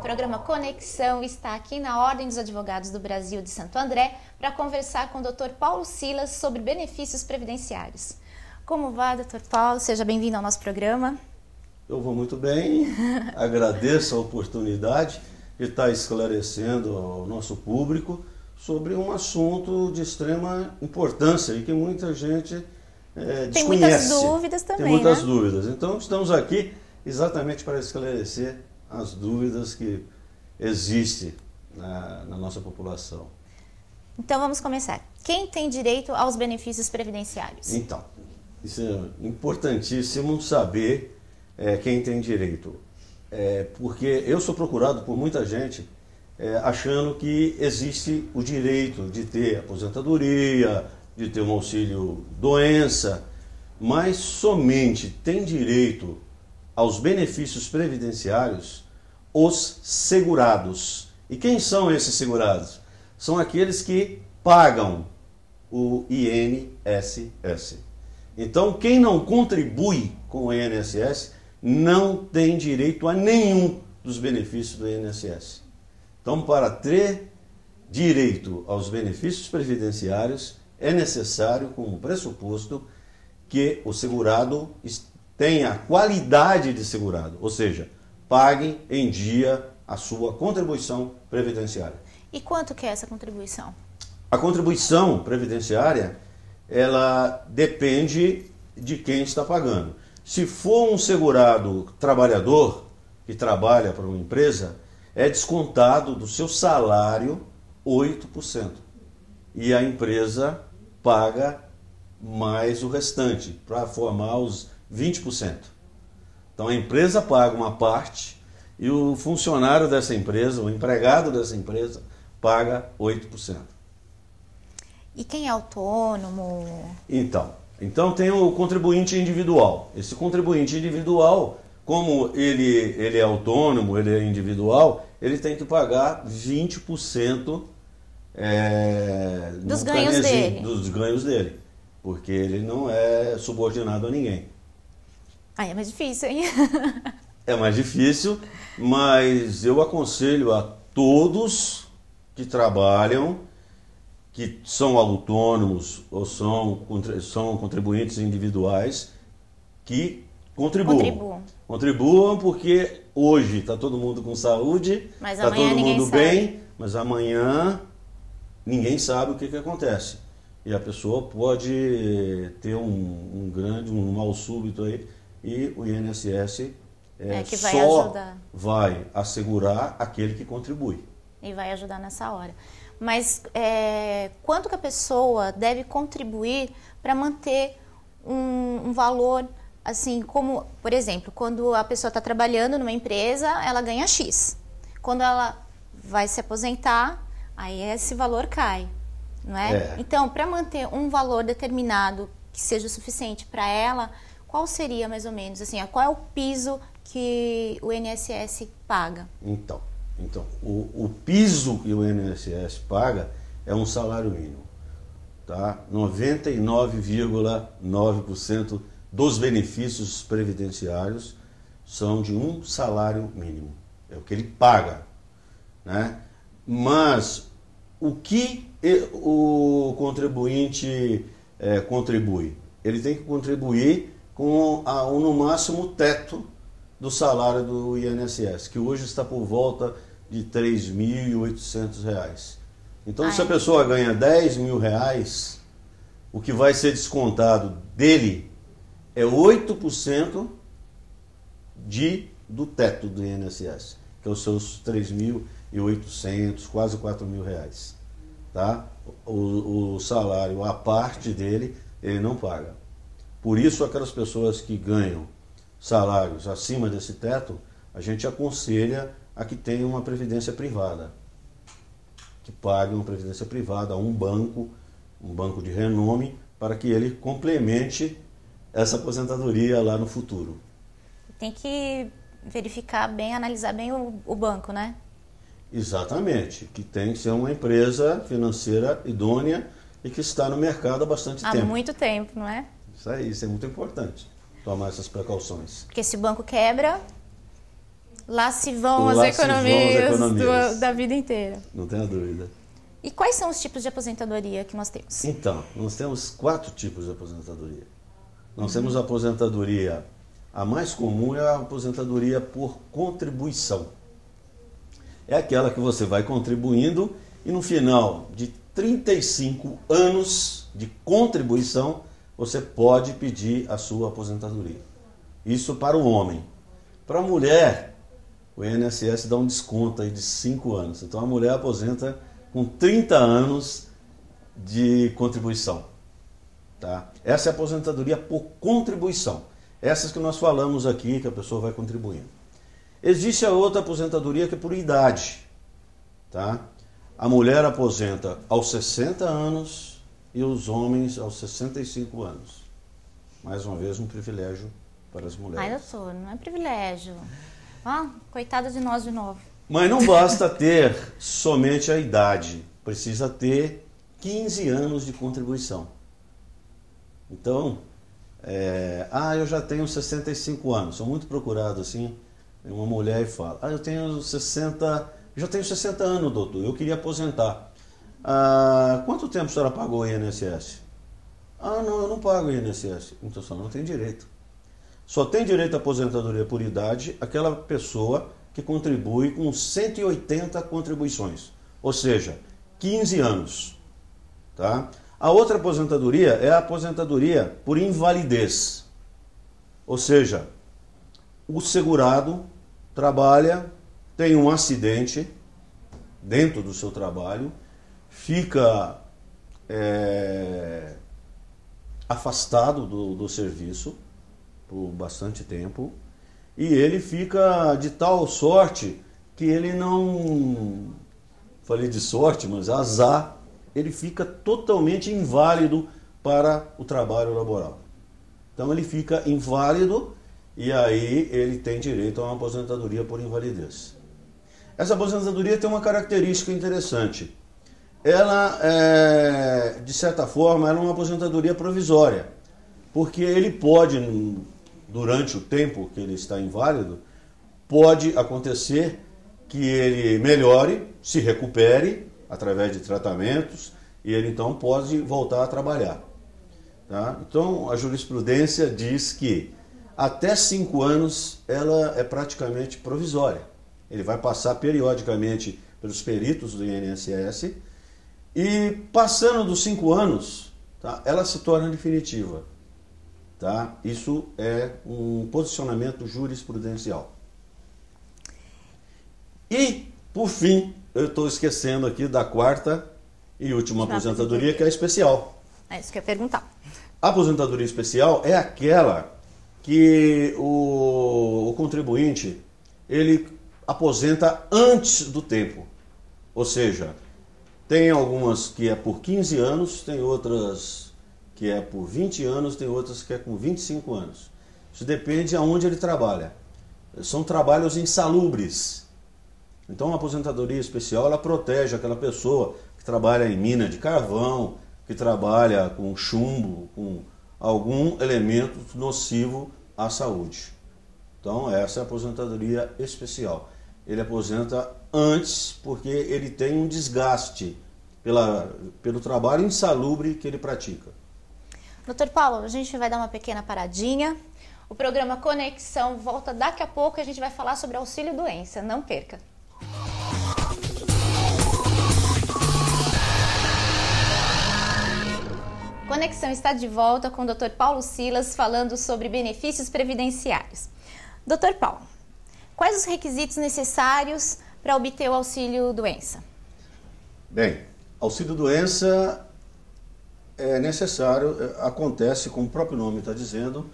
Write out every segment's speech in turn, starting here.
programa Conexão está aqui na Ordem dos Advogados do Brasil de Santo André para conversar com o Dr. Paulo Silas sobre benefícios previdenciários. Como vai, Dr. Paulo? Seja bem-vindo ao nosso programa. Eu vou muito bem, agradeço a oportunidade de estar esclarecendo ao nosso público sobre um assunto de extrema importância e que muita gente desconhece. Tem muitas dúvidas também, Tem muitas dúvidas. Então, estamos aqui exatamente para esclarecer as dúvidas que existem na nossa população. Então, vamos começar. Quem tem direito aos benefícios previdenciários? Então, isso é importantíssimo saber quem tem direito. Porque eu sou procurado por muita gente achando que existe o direito de ter aposentadoria, de ter um auxílio doença, mas somente tem direito aos benefícios previdenciários os segurados. E quem são esses segurados? São aqueles que pagam o INSS. Então, quem não contribui com o INSS não tem direito a nenhum dos benefícios do INSS. Então, para ter direito aos benefícios previdenciários, é necessário, como pressuposto, que o segurado tenha qualidade de segurado, ou seja, pague em dia a sua contribuição previdenciária. E quanto que é essa contribuição? A contribuição previdenciária, ela depende de quem está pagando. Se for um segurado trabalhador que trabalha para uma empresa, é descontado do seu salário 8%. E a empresa paga mais o restante, para formar os 20%. Então a empresa paga uma parte e o funcionário dessa empresa, o empregado dessa empresa, paga 8%. E quem é autônomo? Então tem o contribuinte individual. Esse contribuinte individual, como ele é autônomo, ele é individual, ele tem que pagar 20% dos ganhos dele. Dos ganhos dele, porque ele não é subordinado a ninguém. É mais difícil, hein? É mais difícil, mas eu aconselho a todos que trabalham, que são autônomos ou são contribuintes individuais, que contribuam. Contribuam porque hoje está todo mundo com saúde, está todo mundo bem, mas amanhã ninguém sabe o que acontece. E a pessoa pode ter um mal súbito aí, e o INSS vai assegurar aquele que contribui. E vai ajudar nessa hora. Mas quanto que a pessoa deve contribuir para manter um valor, assim, como, por exemplo, quando a pessoa está trabalhando numa empresa, ela ganha X. Quando ela vai se aposentar, aí esse valor cai, não é? Então, para manter um valor determinado que seja o suficiente para ela, qual seria mais ou menos, assim, qual é o piso que o INSS paga? Então o piso que o INSS paga é um salário mínimo, tá? 99,9% dos benefícios previdenciários são de um salário mínimo, é o que ele paga, né? Mas o que o contribuinte contribui? Ele tem que contribuir com no máximo o teto do salário do INSS, que hoje está por volta de R$ 3.800. Então, se a pessoa ganha R$10.000, o que vai ser descontado dele é 8% do teto do INSS, que é os seus R$ 3.800, quase R$ 4.000. Tá? O salário, a parte dele, ele não paga. Por isso, aquelas pessoas que ganham salários acima desse teto, a gente aconselha a que tenham uma previdência privada, que pague uma previdência privada a um banco de renome, para que ele complemente essa aposentadoria lá no futuro. Tem que verificar bem, analisar bem o banco, né? Exatamente, que tem que ser uma empresa financeira idônea e que está no mercado há bastante tempo. Há muito tempo, não é? Isso é muito importante, tomar essas precauções. Porque se o banco quebra, Lá se vão Lá as se vão as economias, economias. da vida inteira. Não tenha dúvida. E quais são os tipos de aposentadoria que nós temos? Então, nós temos 4 tipos de aposentadoria. Nós temos a aposentadoria, a mais comum é a aposentadoria por contribuição. É aquela que você vai contribuindo e no final de 35 anos de contribuição, você pode pedir a sua aposentadoria. Isso para o homem. Para a mulher, o INSS dá um desconto aí de 5 anos. Então a mulher aposenta com 30 anos de contribuição. Tá? Essa é a aposentadoria por contribuição. Essas que nós falamos aqui, que a pessoa vai contribuindo. Existe a outra aposentadoria que é por idade. Tá? A mulher aposenta aos 60 anos e os homens aos 65 anos. Mais uma vez, um privilégio para as mulheres. Ai, doutor, não é privilégio. Coitada de nós de novo. Mas não basta ter somente a idade. Precisa ter 15 anos de contribuição. Então, eu já tenho 65 anos. Sou muito procurado assim. Uma mulher fala, eu tenho 60... Já tenho 60 anos, doutor, eu queria aposentar. Quanto tempo a senhora pagou o INSS? Não, eu não pago o INSS. Então a senhora não tem direito. Só tem direito à aposentadoria por idade aquela pessoa que contribui com 180 contribuições. Ou seja, 15 anos. Tá? A outra aposentadoria é a aposentadoria por invalidez. Ou seja, o segurado trabalha, tem um acidente dentro do seu trabalho, fica afastado do serviço por bastante tempo e ele fica de tal sorte que ele não... Falei de sorte, mas azar, ele fica totalmente inválido para o trabalho laboral. Então ele fica inválido e aí ele tem direito a uma aposentadoria por invalidez. Essa aposentadoria tem uma característica interessante. Ela, de certa forma, ela é uma aposentadoria provisória, porque ele pode, durante o tempo que ele está inválido, pode acontecer que ele melhore, se recupere através de tratamentos e ele então pode voltar a trabalhar. Tá? Então, a jurisprudência diz que até 5 anos ela é praticamente provisória. Ele vai passar periodicamente pelos peritos do INSS e passando dos 5 anos, tá, ela se torna definitiva. Tá? Isso é um posicionamento jurisprudencial. E, por fim, eu estou esquecendo aqui da 4ª e última aposentadoria, que é a especial. É isso que eu ia perguntar. A aposentadoria especial é aquela que o contribuinte ele aposenta antes do tempo. Ou seja, tem algumas que é por 15 anos, tem outras que é por 20 anos, tem outras que é com 25 anos. Isso depende de aonde ele trabalha. São trabalhos insalubres. Então a aposentadoria especial ela protege aquela pessoa que trabalha em mina de carvão, que trabalha com chumbo, com algum elemento nocivo à saúde. Então essa é a aposentadoria especial. Ele aposenta antes porque ele tem um desgaste pelo trabalho insalubre que ele pratica. Doutor Paulo, a gente vai dar uma pequena paradinha. O programa Conexão volta daqui a pouco e a gente vai falar sobre auxílio doença. Não perca! Conexão está de volta com o Dr. Paulo Silas falando sobre benefícios previdenciários. Dr. Paulo, quais os requisitos necessários para obter o auxílio doença? Bem, auxílio doença é necessário, acontece, como o próprio nome está dizendo,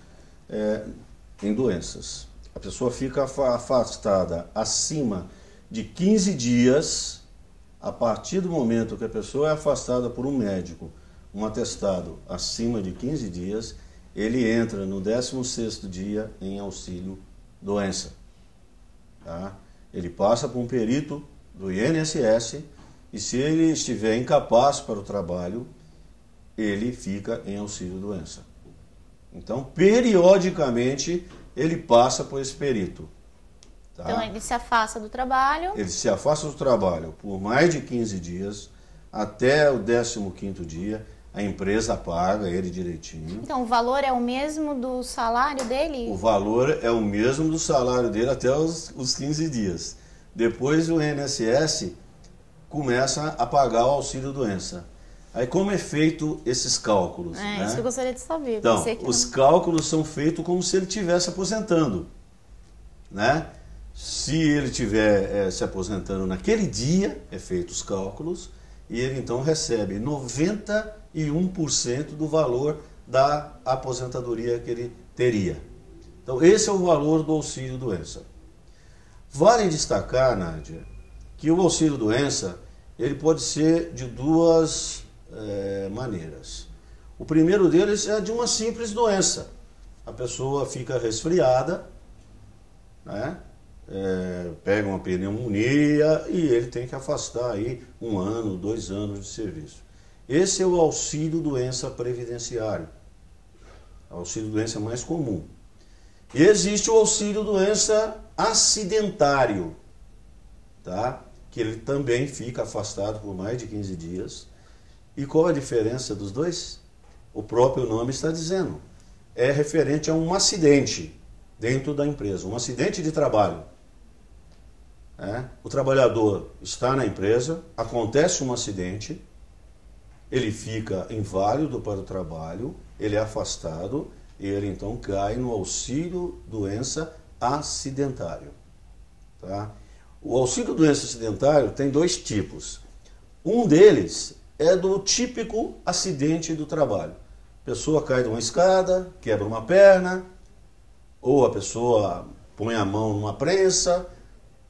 em doenças. A pessoa fica afastada acima de 15 dias, a partir do momento que a pessoa é afastada por um médico, um atestado acima de 15 dias, ele entra no 16º dia em auxílio doença. Tá? Ele passa por um perito do INSS e se ele estiver incapaz para o trabalho, ele fica em auxílio doença. Então, periodicamente, ele passa por esse perito. Tá? Então ele se afasta do trabalho. Ele se afasta do trabalho por mais de 15 dias, até o 15º dia, a empresa paga ele direitinho. Então o valor é o mesmo do salário dele? O valor é o mesmo do salário dele até os 15 dias. Depois o INSS começa a pagar o auxílio-doença. Aí como é feito esses cálculos? Isso que eu gostaria de saber. Então, os cálculos são feitos como se ele estivesse aposentando, né? Se ele estiver se aposentando naquele dia, é feito os cálculos, e ele então recebe 91% do valor da aposentadoria que ele teria. Então, esse é o valor do auxílio-doença. Vale destacar, Nádia, que o auxílio-doença ele pode ser de duas maneiras. O primeiro deles é de uma simples doença. A pessoa fica resfriada, né? Pega uma pneumonia e ele tem que afastar aí 1 ano, 2 anos de serviço. Esse é o auxílio-doença previdenciário. O auxílio-doença mais comum. E existe o auxílio-doença acidentário, tá? Que ele também fica afastado por mais de 15 dias. E qual a diferença dos dois? O próprio nome está dizendo. É referente a um acidente dentro da empresa, um acidente de trabalho. O trabalhador está na empresa, acontece um acidente, ele fica inválido para o trabalho, ele é afastado e ele então cai no auxílio-doença acidentário. Tá? O auxílio-doença acidentário tem 2 tipos. Um deles é do típico acidente do trabalho. A pessoa cai de uma escada, quebra uma perna, ou a pessoa põe a mão numa prensa,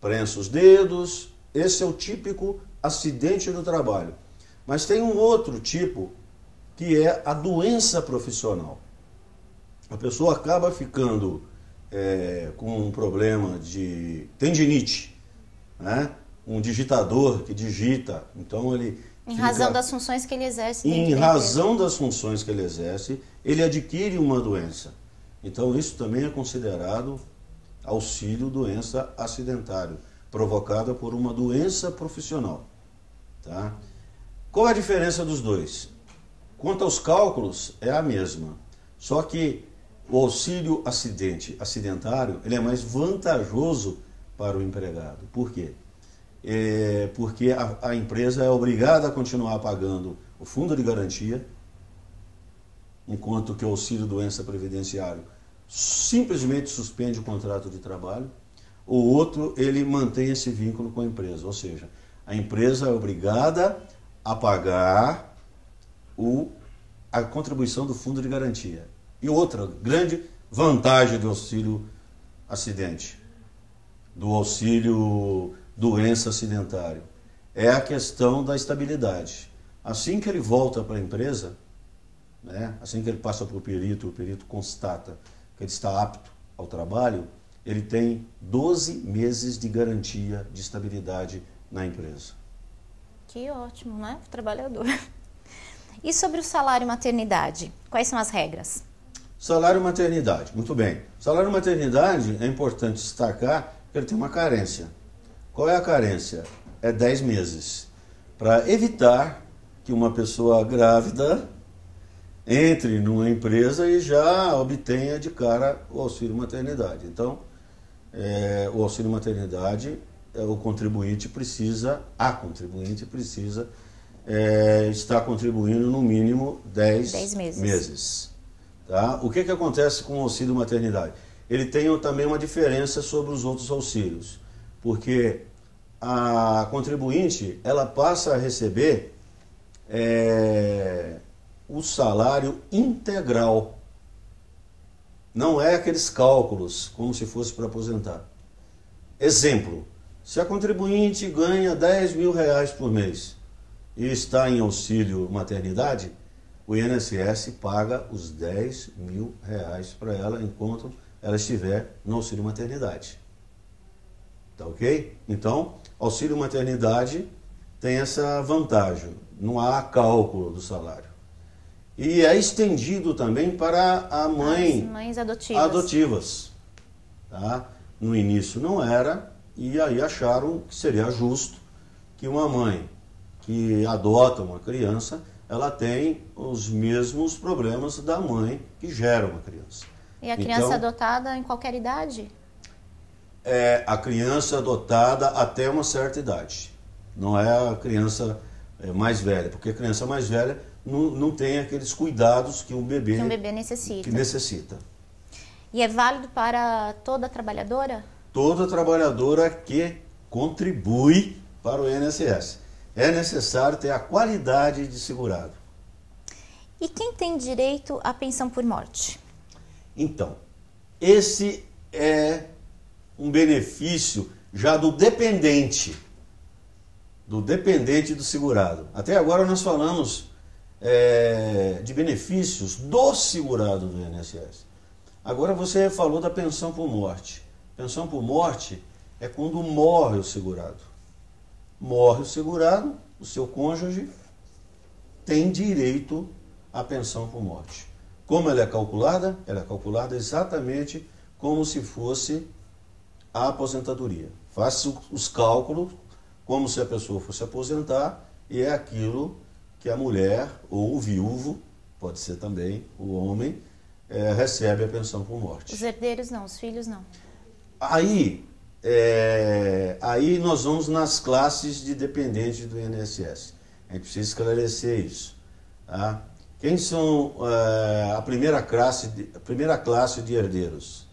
prensa os dedos. Esse é o típico acidente do trabalho. Mas tem um outro tipo, que é a doença profissional. A pessoa acaba ficando com um problema de tendinite, né? Um digitador que digita, então ele... Em razão das funções que ele exerce. Em razão das funções que ele exerce, ele adquire uma doença. Então isso também é considerado auxílio-doença acidentário, provocada por uma doença profissional. Tá? Qual é a diferença dos dois? Quanto aos cálculos, é a mesma. Só que o auxílio acidentário ele é mais vantajoso para o empregado. Por quê? Porque a empresa é obrigada a continuar pagando o fundo de garantia, enquanto que o auxílio-doença previdenciário simplesmente suspende o contrato de trabalho. O outro, ele mantém esse vínculo com a empresa, ou seja, a empresa é obrigada a pagar a contribuição do fundo de garantia. E outra grande vantagem do auxílio-acidente, do auxílio-doença acidentário, é a questão da estabilidade. Assim que ele volta para a empresa, né, assim que ele passa para o perito constata que ele está apto ao trabalho, ele tem 12 meses de garantia de estabilidade na empresa. Que ótimo, né? O trabalhador. E sobre o salário maternidade, quais são as regras? Salário maternidade, muito bem. Salário maternidade é importante destacar que ele tem uma carência. Qual é a carência? É 10 meses. Para evitar que uma pessoa grávida entre numa empresa e já obtenha de cara o auxílio maternidade. Então, o auxílio maternidade, a contribuinte precisa estar contribuindo no mínimo 10 meses. Tá? O que acontece com o auxílio maternidade? Ele tem também uma diferença sobre os outros auxílios, porque a contribuinte ela passa a receber o salário integral. Não é aqueles cálculos como se fosse para aposentar. Exemplo, se a contribuinte ganha 10 mil reais por mês e está em auxílio maternidade, o INSS paga os 10 mil reais para ela enquanto ela estiver no auxílio maternidade. Tá ok? Então, auxílio maternidade tem essa vantagem, não há cálculo do salário. E é estendido também para as mães adotivas. adotivas. Tá? No início não era, e aí acharam que seria justo que uma mãe que adota uma criança, ela tem os mesmos problemas da mãe que gera uma criança. E a criança adotada em qualquer idade? É a criança adotada até uma certa idade. Não é a criança mais velha, porque a criança mais velha não tem aqueles cuidados que um bebê necessita. E é válido para toda trabalhadora? Toda trabalhadora que contribui para o INSS. É necessário ter a qualidade de segurado. E quem tem direito à pensão por morte? Então, esse é um benefício já do dependente do segurado. Até agora nós falamos de benefícios do segurado do INSS. Agora você falou da pensão por morte. Pensão por morte é quando morre o segurado. Morre o segurado, o seu cônjuge tem direito à pensão por morte. Como ela é calculada? Ela é calculada exatamente como se fosse a aposentadoria. Faça os cálculos como se a pessoa fosse aposentar, e é aquilo que a mulher ou o viúvo, pode ser também o homem, recebe a pensão por morte. Os herdeiros não, os filhos não. Aí nós vamos nas classes de dependentes do INSS. A gente precisa esclarecer isso. Tá? Quem são a primeira classe de herdeiros?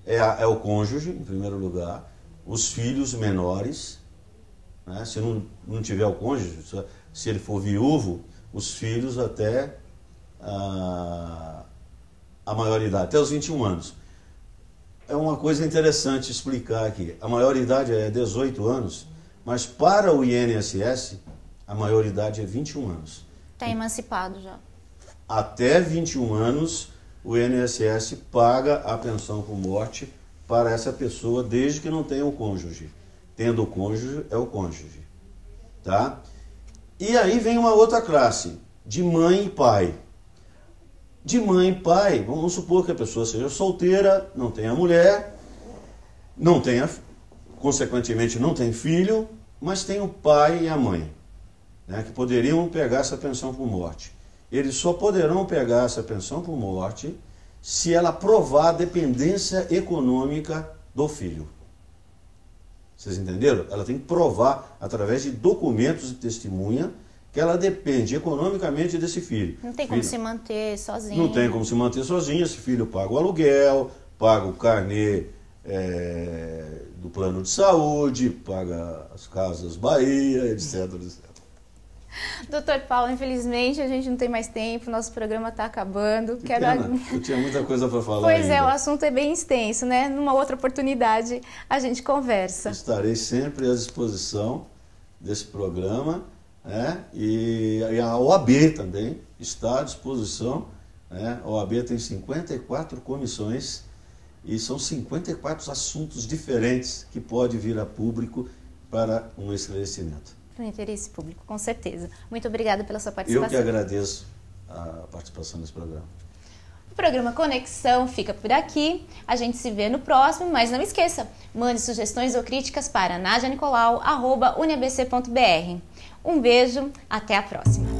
É o cônjuge, em primeiro lugar, os filhos menores, né? Se não tiver o cônjuge, se ele for viúvo, os filhos até a maioridade, até os 21 anos. É uma coisa interessante explicar aqui. A maioridade é 18 anos, mas para o INSS, a maioridade é 21 anos. Está emancipado já. Até 21 anos, o INSS paga a pensão por morte para essa pessoa, desde que não tenha o cônjuge. Tendo o cônjuge, é o cônjuge. Tá? E aí vem uma outra classe, de mãe e pai. De mãe e pai, vamos supor que a pessoa seja solteira, não tenha mulher, consequentemente não tem filho, mas tem o pai e a mãe, né, que poderiam pegar essa pensão por morte. Eles só poderão pegar essa pensão por morte se ela provar a dependência econômica do filho. Vocês entenderam? Ela tem que provar, através de documentos de testemunha, que ela depende economicamente desse filho. Não tem como se manter sozinho. Não tem como se manter sozinho. Esse filho paga o aluguel, paga o carnê do plano de saúde, paga as casas Bahia, etc, etc. Doutor Paulo, infelizmente a gente não tem mais tempo, nosso programa está acabando. Eu tinha muita coisa para falar. Pois ainda. O assunto é bem extenso, né? Numa outra oportunidade a gente conversa. Estarei sempre à disposição desse programa, né? E a OAB também está à disposição, né? A OAB tem 54 comissões e são 54 assuntos diferentes que pode vir a público para um esclarecimento. No interesse público, com certeza. Muito obrigada pela sua participação. Eu que agradeço a participação nesse programa. O programa Conexão fica por aqui. A gente se vê no próximo, mas não esqueça, mande sugestões ou críticas para nadianicolau@uniabc.br. Um beijo, até a próxima.